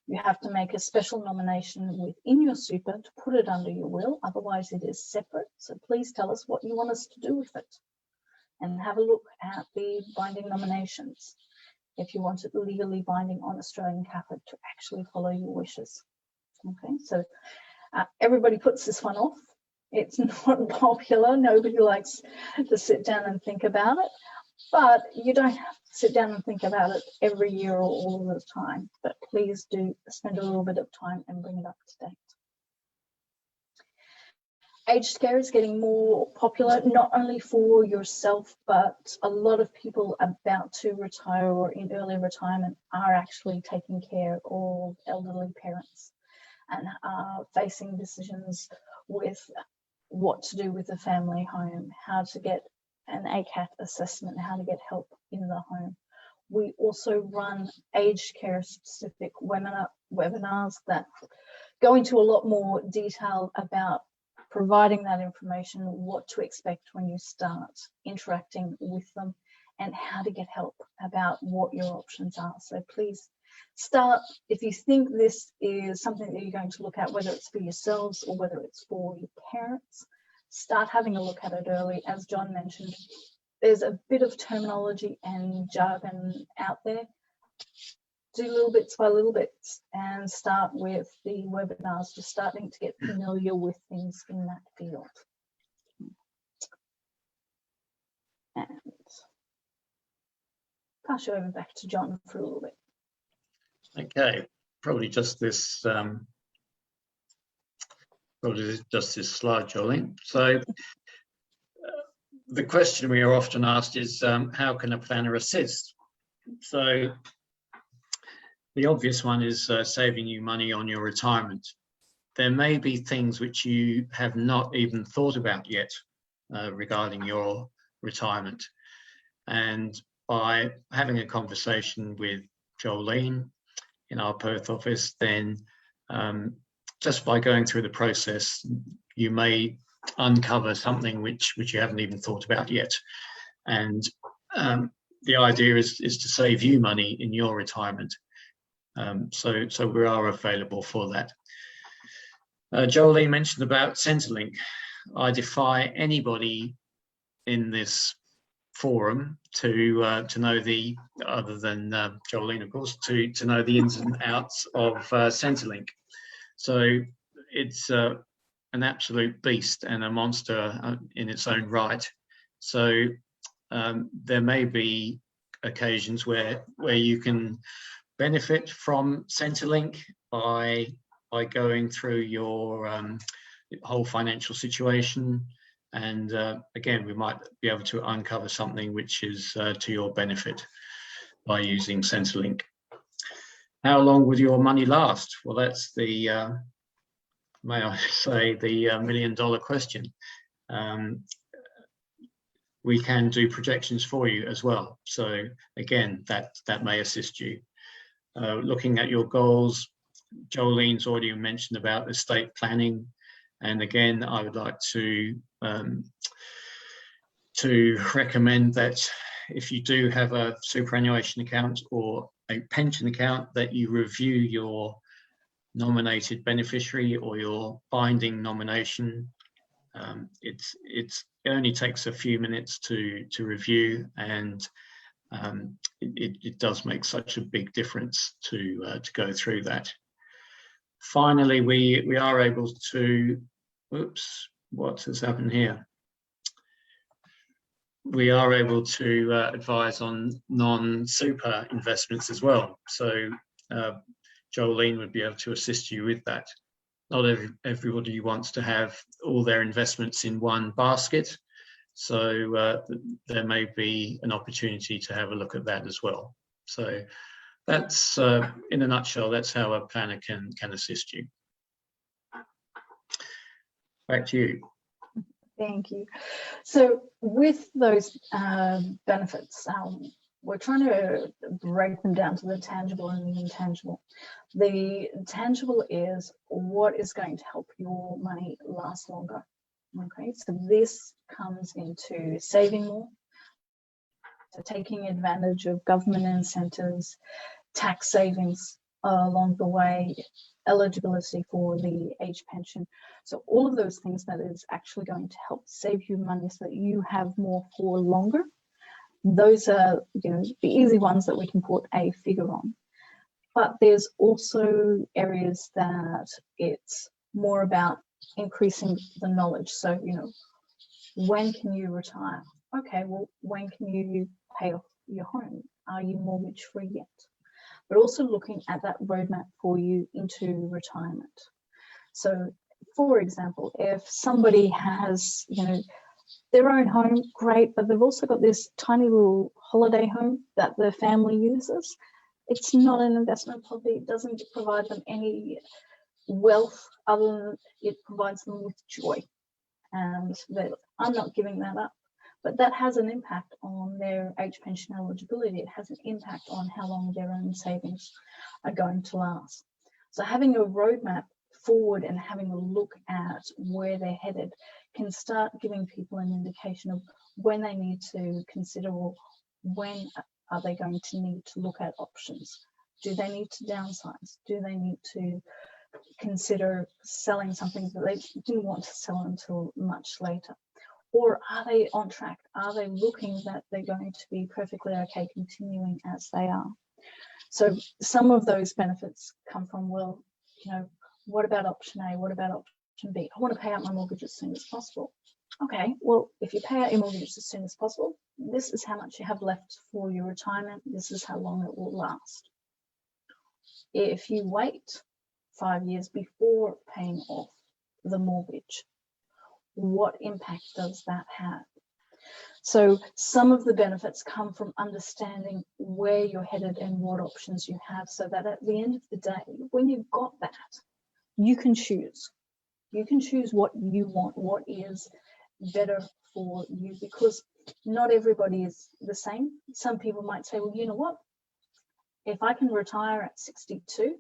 you have to make a special nomination within your super to put it under your will, otherwise it is separate. So please tell us what you want us to do with it, and have a look at the binding nominations if you want it legally binding on Australian Catholic to actually follow your wishes. Okay, so everybody puts this one off It's not popular. Nobody likes to sit down and think about it, but you don't have to sit down and think about it every year or all the time, but please do spend a little bit of time and bring it up to date. Aged care is getting more popular, not only for yourself, but a lot of people about to retire or in early retirement are actually taking care of elderly parents and are facing decisions with what to do with the family home, how to get an ACAT assessment, how to get help in the home. We also run aged care specific webinars that go into a lot more detail about providing that information, what to expect when you start interacting with them, and how to get help about what your options are. So please start, if you think this is something that you're going to look at, whether it's for yourselves or whether it's for your parents, start having a look at it early. As John mentioned, there's a bit of terminology and jargon out there. Do little bits by little bits and start with the webinars, just starting to get familiar with things in that field. And pass you over back to John for a little bit. Okay, probably just this slide, Jolene. So the question we are often asked is, how can a planner assist? So the obvious one is saving you money on your retirement. There may be things which you have not even thought about yet regarding your retirement. And by having a conversation with Jolene in our Perth office, then just by going through the process, you may uncover something which you haven't even thought about yet. And the idea is to save you money in your retirement. So we are available for that. Jolene mentioned about Centrelink. I defy anybody in this forum to know the, other than Jolene, of course, to know the ins and outs of Centrelink. So it's an absolute beast and a monster in its own right. So there may be occasions where you can benefit from Centrelink by going through your whole financial situation, and again, we might be able to uncover something which is to your benefit by using Centrelink. How long would your money last? Well, that's the may I say the $1 million question. We can do projections for you as well, so again, that may assist you. Looking at your goals, Jolene's already mentioned about estate planning, and again, I would like to recommend that if you do have a superannuation account or a pension account, that you review your nominated beneficiary or your binding nomination. It only takes a few minutes to review, and it does make such a big difference to go through that. Finally, we are able to, oops, what has happened here? We are able to advise on non-super investments as well. So Jolene would be able to assist you with that. Not everybody wants to have all their investments in one basket. So there may be an opportunity to have a look at that as well. So that's, in a nutshell, that's how a planner can assist you. Back to you. Thank you. So with those benefits, we're trying to break them down to the tangible and the intangible. The tangible is what is going to help your money last longer. Okay, so this comes into saving more, so taking advantage of government incentives, tax savings along the way, eligibility for the age pension. So all of those things that is actually going to help save you money so that you have more for longer. Those are, the easy ones that we can put a figure on. But there's also areas that it's more about increasing the knowledge. So, you know, when can you retire? Okay, well, when can you pay off your home? Are you mortgage free yet? But also looking at that roadmap for you into retirement. So, for example, if somebody has, you know, their own home, great, but they've also got this tiny little holiday home that their family uses. It's not an investment property. It doesn't provide them any wealth other than it provides them with joy. And I'm not giving that up. But that has an impact on their age pension eligibility. It has an impact on how long their own savings are going to last. So having a roadmap forward and having a look at where they're headed can start giving people an indication of when they need to consider, or when are they going to need to look at options. Do they need to downsize? Do they need to consider selling something that they didn't want to sell until much later? Or are they on track? Are they looking that they're going to be perfectly okay continuing as they are? So some of those benefits come from, well, you know, what about option A? What about option B? I want to pay out my mortgage as soon as possible. Okay, well, if you pay out your mortgage as soon as possible, this is how much you have left for your retirement. This is how long it will last. If you wait 5 years before paying off the mortgage, what impact does that have? So some of the benefits come from understanding where you're headed and what options you have, so that at the end of the day, when you've got that, you can choose. You can choose what you want, what is better for you, because not everybody is the same. Some people might say, well, you know what? If I can retire at 62,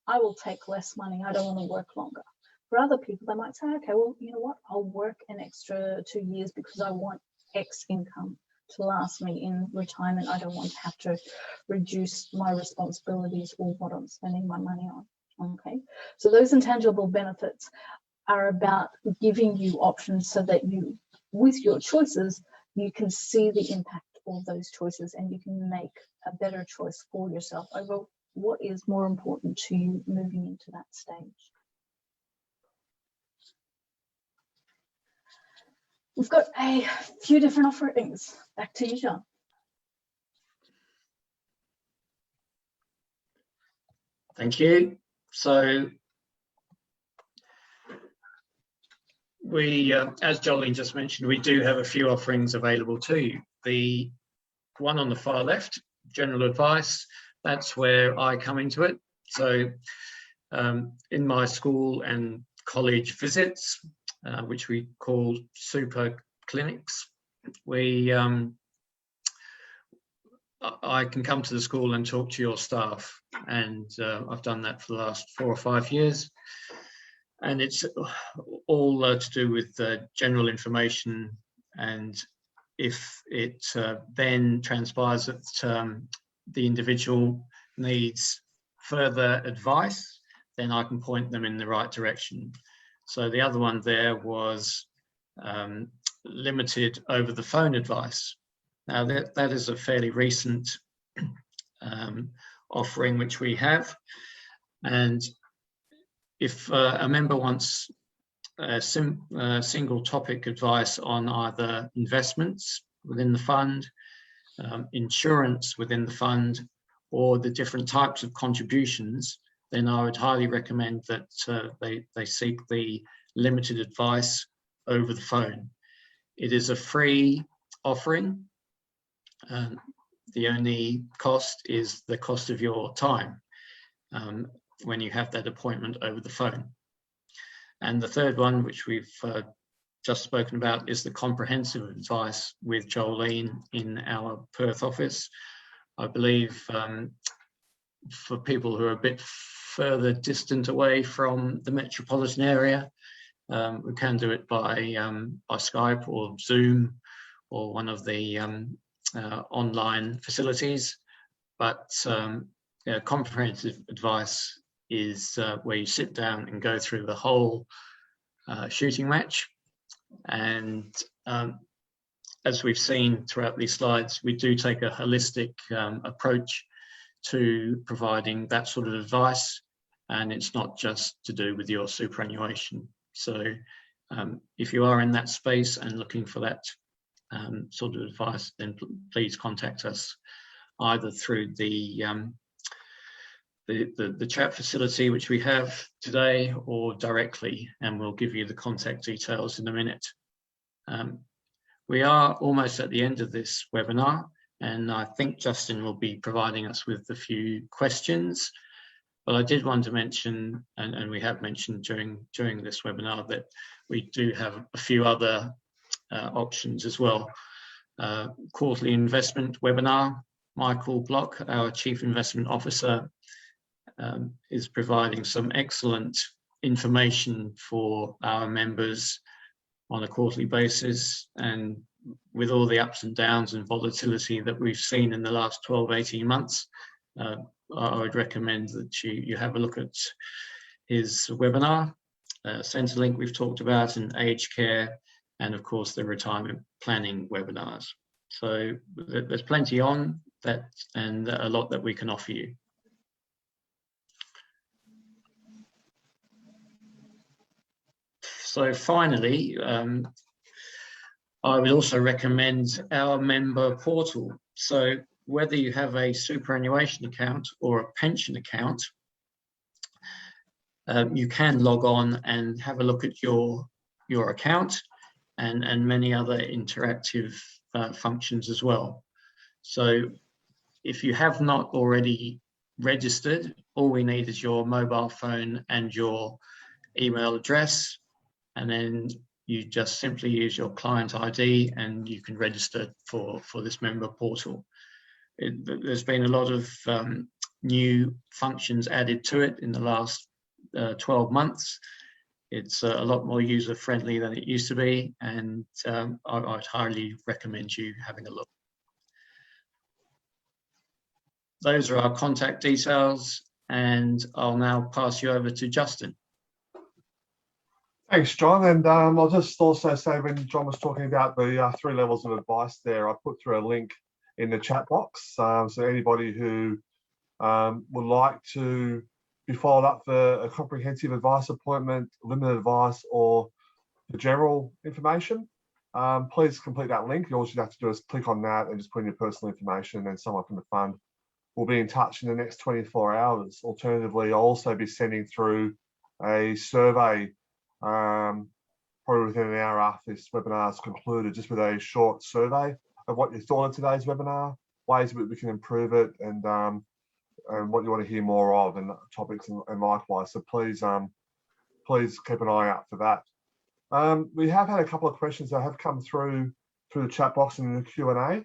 I will take less money. I don't want to work longer. For other people, they might say, okay, well, you know what? I'll work an extra 2 years because I want X income to last me in retirement. I don't want to have to reduce my responsibilities or what I'm spending my money on. Okay, so those intangible benefits are about giving you options so that you, with your choices, you can see the impact of those choices and you can make a better choice for yourself over what is more important to you moving into that stage. We've got a few different offerings. Back to you, John. Thank you. So we, as Jolene just mentioned, we do have a few offerings available to you. The one on the far left, general advice, that's where I come into it. So in my school and college visits, which we call super clinics, I can come to the school and talk to your staff, and I've done that for the last 4 or 5 years, and it's all to do with general information. And if it then transpires that the individual needs further advice, then I can point them in the right direction. So the other one there was limited over the phone advice. Now that is a fairly recent offering which we have, and if a member wants a single topic advice on either investments within the fund, insurance within the fund, or the different types of contributions, then I would highly recommend that they seek the limited advice over the phone. It is a free offering. The only cost is the cost of your time when you have that appointment over the phone. And the third one, which we've just spoken about, is the comprehensive advice with Jolene in our Perth office. I believe for people who are a bit further distant away from the metropolitan area, we can do it by Skype or Zoom or one of the online facilities. But comprehensive advice is where you sit down and go through the whole shooting match. And as we've seen throughout these slides, we do take a holistic approach to providing that sort of advice, and it's not just to do with your superannuation. So if you are in that space and looking for that sort of advice, then please contact us either through the chat facility which we have today, or directly, and we'll give you the contact details in a minute. We are almost at the end of this webinar, and I think Justin will be providing us with a few questions. But I did want to mention, and we have mentioned during this webinar, that we do have a few other options as well. Quarterly investment webinar. Michael Block, our Chief Investment Officer, is providing some excellent information for our members on a quarterly basis, and with all the ups and downs and volatility that we've seen in the last 12-18 months, I would recommend that you have a look at his webinar. Centrelink we've talked about, and aged care, and of course the retirement planning webinars. So there's plenty on that, and a lot that we can offer you. So finally, I would also recommend our member portal. So whether you have a superannuation account or a pension account, you can log on and have a look at your account and many other interactive functions as well. So if you have not already registered, all we need is your mobile phone and your email address, and then you just simply use your client ID and you can register for this member portal. There's been a lot of new functions added to it in the last 12 months. It's a lot more user-friendly than it used to be, and I'd highly recommend you having a look. Those are our contact details, and I'll now pass you over to Justin. Thanks, John. And I'll just also say, when John was talking about the 3 levels of advice there, I put through a link in the chat box. So anybody who would like to be followed up for a comprehensive advice appointment, limited advice, or the general information, please complete that link. All you have to do is click on that and just put in your personal information, and then someone from the fund will be in touch in the next 24 hours. Alternatively, I'll also be sending through a survey probably within an hour after this webinar is concluded, just with a short survey of what you thought of today's webinar, ways that we can improve it, and what you want to hear more of, and topics, and likewise. So please keep an eye out for that. We have had a couple of questions that have come through the chat box and in the Q&A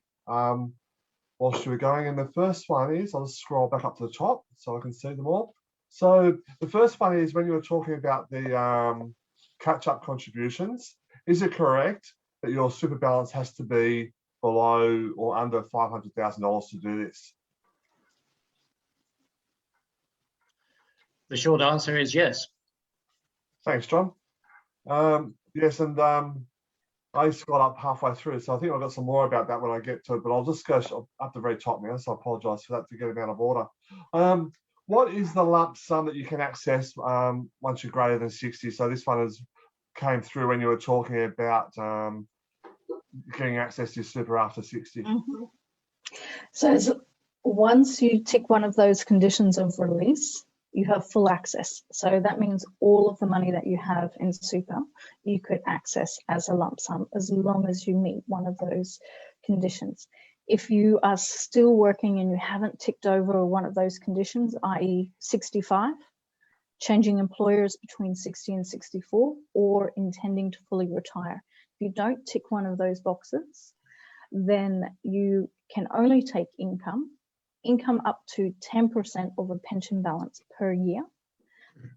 whilst you were going, and the first one is, I'll just scroll back up to the top so I can see them all. So the first one is, when you were talking about the catch-up contributions, is it correct that your super balance has to be below or under $500,000 to do this? The short answer is yes. Thanks, John. Yes, and I just got up halfway through, so I think I've got some more about that when I get to it, but I'll just go up the very top now, so I apologise for that to get it out of order. What is the lump sum that you can access once you're greater than 60? So this one came through when you were talking about getting access to your super after 60. Mm-hmm. So once you tick one of those conditions of release, you have full access. So that means all of the money that you have in super, you could access as a lump sum, as long as you meet one of those conditions. If you are still working and you haven't ticked over one of those conditions, i.e. 65, changing employers between 60 and 64, or intending to fully retire, if you don't tick one of those boxes, then you can only take income up to 10% of a pension balance per year,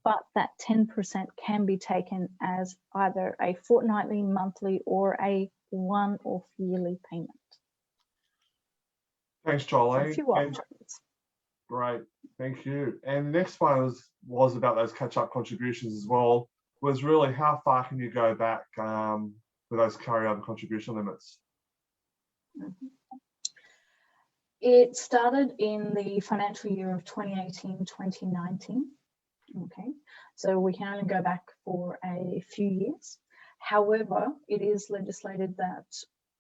but that 10% can be taken as either a fortnightly, monthly, or a one-off yearly payment. Thanks, Jolie. So a few options. Great, thank you. And the next one was about those catch-up contributions as well, was really how far can you go back with those carryover contribution limits? Mm-hmm. It started in the financial year of 2018-2019. Okay, so we can only go back for a few years. However, it is legislated that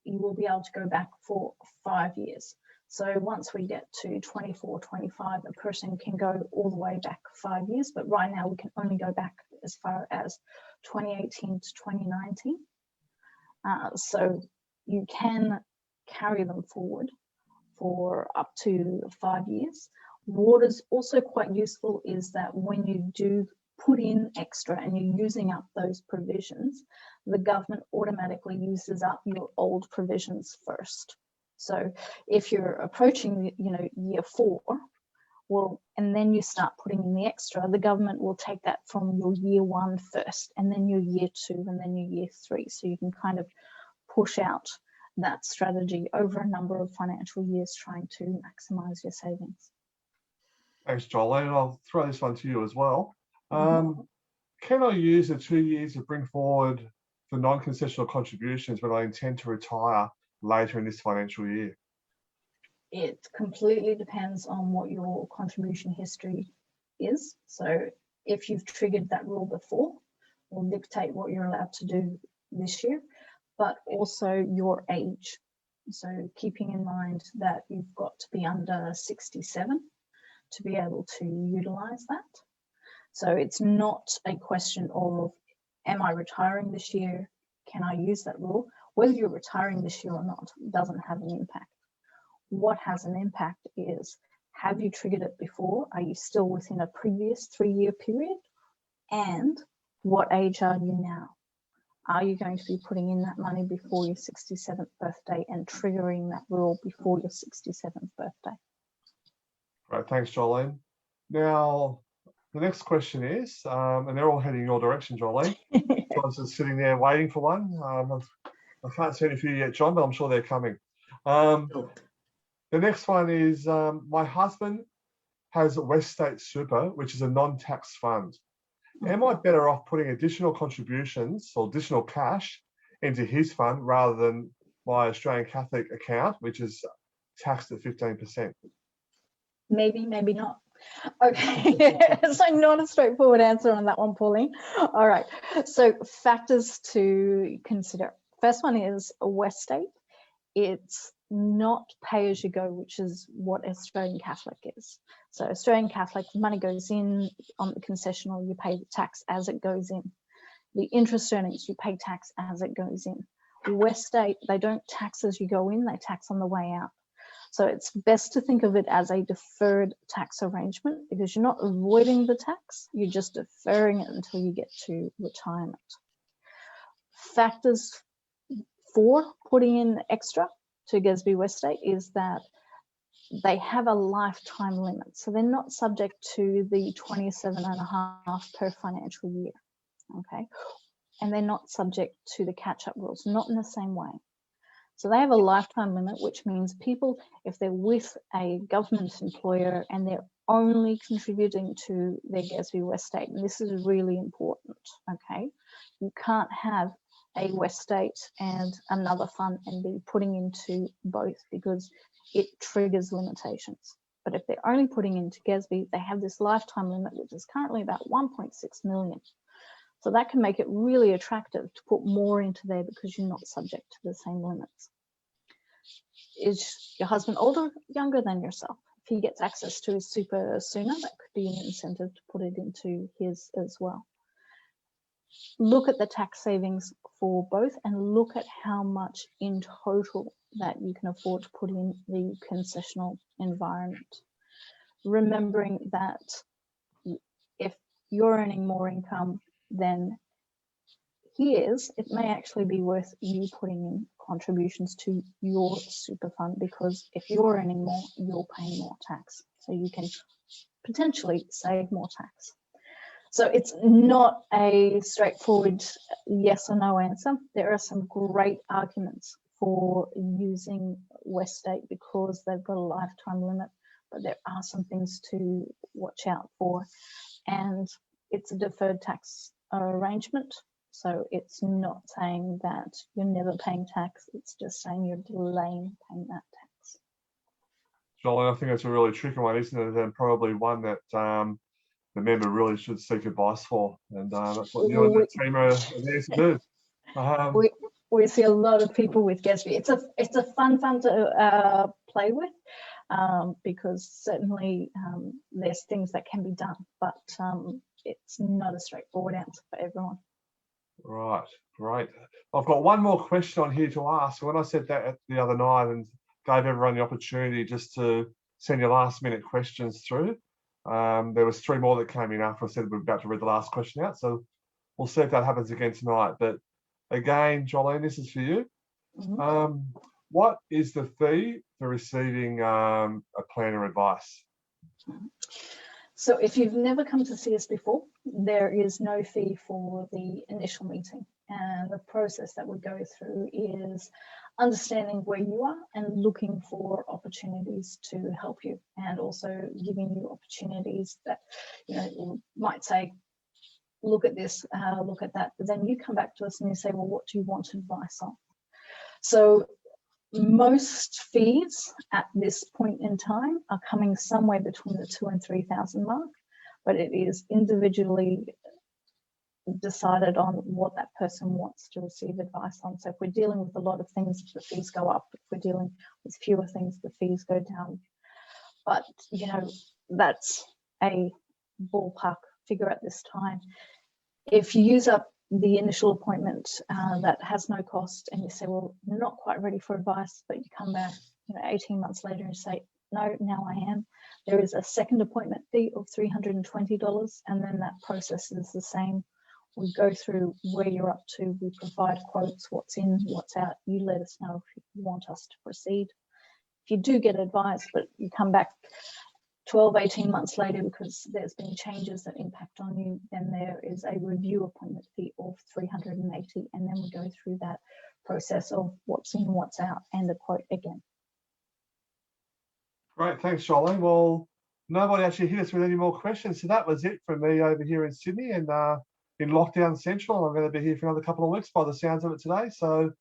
you will be able to go back for 5 years. So once we get to 24, 25, a person can go all the way back 5 years, but right now we can only go back as far as 2018 to 2019. So you can carry them forward for up to 5 years. What is also quite useful is that when you do put in extra and you're using up those provisions, the government automatically uses up your old provisions first. So if you're approaching, year 4, well, and then you start putting in the extra, the government will take that from your year 1 first, and then your year 2, and then your year 3. So you can kind of push out that strategy over a number of financial years, trying to maximize your savings. Thanks, Jolene. I'll throw this one to you as well. Can I use the 2 years to bring forward for non-concessional contributions when I intend to retire later in this financial year? It completely depends on what your contribution history is. So if you've triggered that rule before, will dictate what you're allowed to do this year, but also your age. So keeping in mind that you've got to be under 67 to be able to utilize that. So it's not a question of, am I retiring this year? Can I use that rule? Whether you're retiring this year or not doesn't have an impact. What has an impact is, have you triggered it before? Are you still within a previous 3-year period? And what age are you now? Are you going to be putting in that money before your 67th birthday and triggering that rule before your 67th birthday? Right, thanks, Jolene. Now, the next question is, and they're all heading your direction, Jolene. I was just sitting there waiting for one. I can't see any for you yet, John, but I'm sure they're coming. The next one is, my husband has West State Super, which is a non-tax fund. Am I better off putting additional contributions or additional cash into his fund rather than my Australian Catholic account, which is taxed at 15%? Maybe, maybe not. Okay, so not a straightforward answer on that one, Pauline. All right, so factors to consider. First one is West State. It's not pay as you go, which is what Australian Catholic is. So Australian Catholic, money goes in on the concessional, you pay the tax as it goes in. The interest earnings, you pay tax as it goes in. West State, they don't tax as you go in, they tax on the way out. So it's best to think of it as a deferred tax arrangement, because you're not avoiding the tax, you're just deferring it until you get to retirement. Factors for putting in extra to GESB West State is that they have a lifetime limit. So they're not subject to the 27.5 per financial year, okay? And they're not subject to the catch-up rules, not in the same way. So they have a lifetime limit, which means people, if they're with a government employer and they're only contributing to their GESB West State, and this is really important, okay? You can't have a West State and another fund and be putting into both, because it triggers limitations. But if they're only putting into GESB, they have this lifetime limit, which is currently about 1.6 million. So that can make it really attractive to put more into there because you're not subject to the same limits. Is your husband older, younger than yourself? If he gets access to his super sooner, that could be an incentive to put it into his as well. Look at the tax savings for both and look at how much in total that you can afford to put in the concessional environment. Remembering that if you're earning more income than he is, it may actually be worth you putting in contributions to your super fund, because if you're earning more, you're paying more tax. So you can potentially save more tax. So it's not a straightforward yes or no answer. There are some great arguments for using West State because they've got a lifetime limit, but there are some things to watch out for. And it's a deferred tax arrangement. So it's not saying that you're never paying tax. It's just saying you're delaying paying that tax. Jolene, I think that's a really tricky one, isn't it? And probably one that the member really should seek advice for, and that's what you and the team are there to do. We see a lot of people with GESB. It's a fun to play with, because certainly there's things that can be done, but it's not a straightforward answer for everyone. Right, great. I've got one more question on here to ask. When I said that the other night and gave everyone the opportunity just to send your last minute questions through, there was 3 more that came in after I said we're about to read the last question out. So we'll see if that happens again tonight. But again, Jolene, this is for you. Mm-hmm. What is the fee for receiving a planner advice? So if you've never come to see us before, there is no fee for the initial meeting. And the process that we go through is understanding where you are and looking for opportunities to help you, and also giving you opportunities that, you know, might say, look at this, look at that. But then you come back to us and you say, well, what do you want advice on? So most fees at this point in time are coming somewhere between the 2,000 and 3,000 mark, but it is individually decided on what that person wants to receive advice on. So if we're dealing with a lot of things, the fees go up. If we're dealing with fewer things, the fees go down. But, you know, that's a ballpark figure at this time. If you use up the initial appointment that has no cost, and you say, well, I'm not quite ready for advice, but you come back, you know, 18 months later and say, no, now I am. There is a second appointment fee of $320, and then that process is the same. We go through where you're up to, we provide quotes, what's in, what's out. You let us know if you want us to proceed. If you do get advice, but you come back 12, 18 months later because there's been changes that impact on you, then there is a review appointment fee of $380, and then we go through that process of what's in, what's out, and the quote again. Great, thanks, Jolene. Well, nobody actually hit us with any more questions, so that was it from me over here in Sydney and in lockdown central. I'm going to be here for another couple of weeks by the sounds of it today. So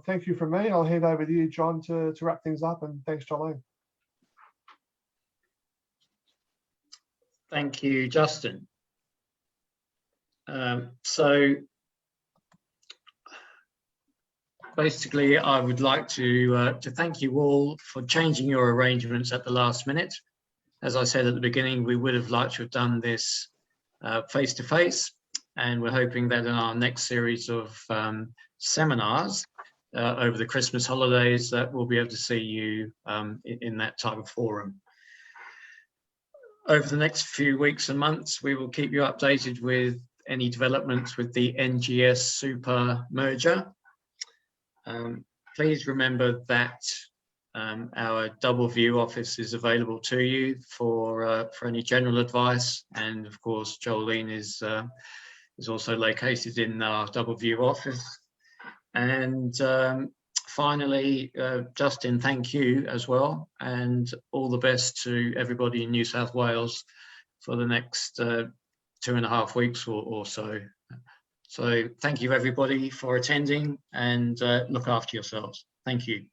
thank you from me. I'll hand over to you, John, to wrap things up, and thanks, Jolene. Thank you, Justin. So basically, I would like to thank you all for changing your arrangements at the last minute. As I said at the beginning, we would have liked to have done this face-to-face, and we're hoping that in our next series of seminars over the Christmas holidays, that we'll be able to see you in that type of forum. Over the next few weeks and months, we will keep you updated with any developments with the NGS Super merger. Please remember that our double view office is available to you for any general advice, and of course Jolene is also located in our double view office. And finally, Justin, thank you as well, and all the best to everybody in New South Wales for the next 2.5 weeks or so. So thank you everybody for attending, and look after yourselves. Thank you.